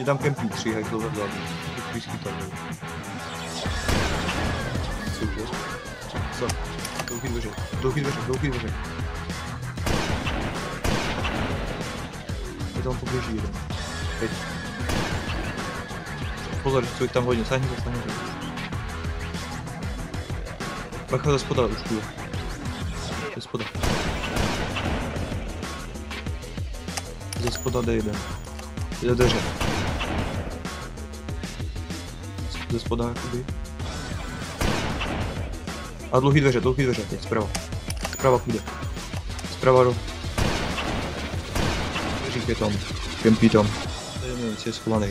Je tam kempí 3 hajtlové vzadu. Blízký tam. Co? Dlouhý dveře. Je tam poběží jeden. Teď. Pozor, co jich tam hodně, sáhni to. Bacha ze spoda už tu. Ze spoda. Ze spoda jde jeden. Jde dveře. Ze spoda jakoby. A dlouhý dveře, teď zprava. Zprava půjde. Zprava do. Dveřík je tam. Kempí tam. Nevím, jestli je schovaný.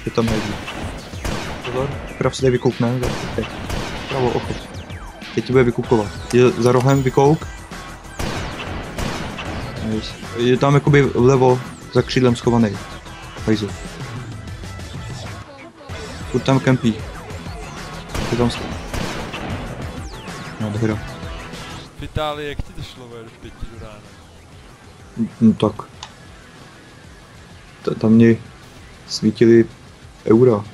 Je tam nejde. Pozor, prav se tady vykoukne. Teď. Pravo, oko. Teď ti bude vykoukovat. Je za rohem vykouk. Je tam jakoby vlevo za křídlem schovaný. Hajzu. Furt tam kempí. Je tam nádhera. V Itálii, jak ti to šlo do 5 do rána? No tak. Tam mě svítily eura.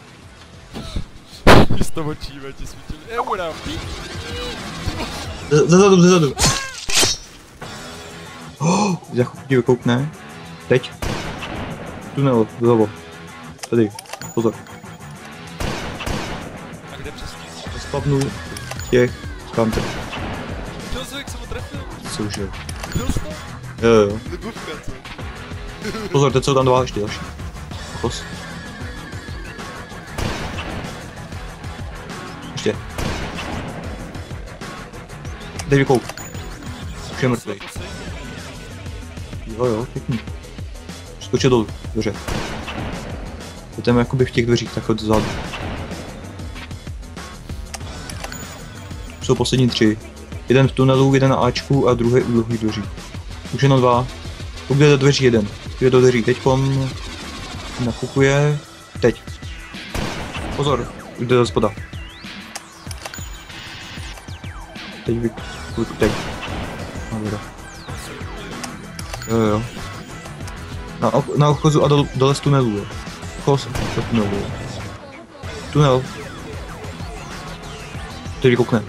S toho očíme ti svítily eura. Zezadu. Za chvíli vykoukne. Teď. Tunel, vlevo. Tady, pozor. A kde přesně? Spavnu těch skamter. Byl jsi, jak jsem ho trefil? Cože? Byl jsi to? Jo. Libůvka, co? Pozor, teď jsou tam dva ještě další. Kos. Ještě. Teď vykouk. Už je mrtvý. Jo, pěkný. Skočil dolů, dveře. Je tam jakoby v těch dveřích tak odzadu. Jsou poslední 3. Jeden v tunelu, jeden na Ačku a druhý u dlouhých dveří. Už jenom 2. Jde do dveří jeden. Jde do dveří. Teďkon nakupuje. Teď. Pozor, jde do spoda. Teď teď. Dobrá. Jo. Na ochozu a dole z tunelu, jo. Ochos do tunelu, jo. Tunel. Teď vykoukne.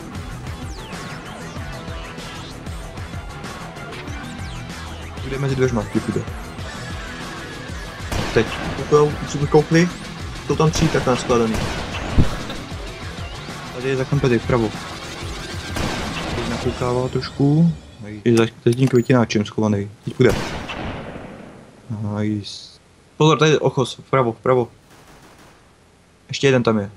Jde mezi dveřma, půjde. Teď. Vykoukli. Jsou tam 3 tak naskladaný. Tady je za kampedy, vpravo. Teď nakoukává trošku. Je za tím květináčem schovaný. Teď půjde. Nice. Pozor, tady je ochos, vpravo. Ještě jeden tam je.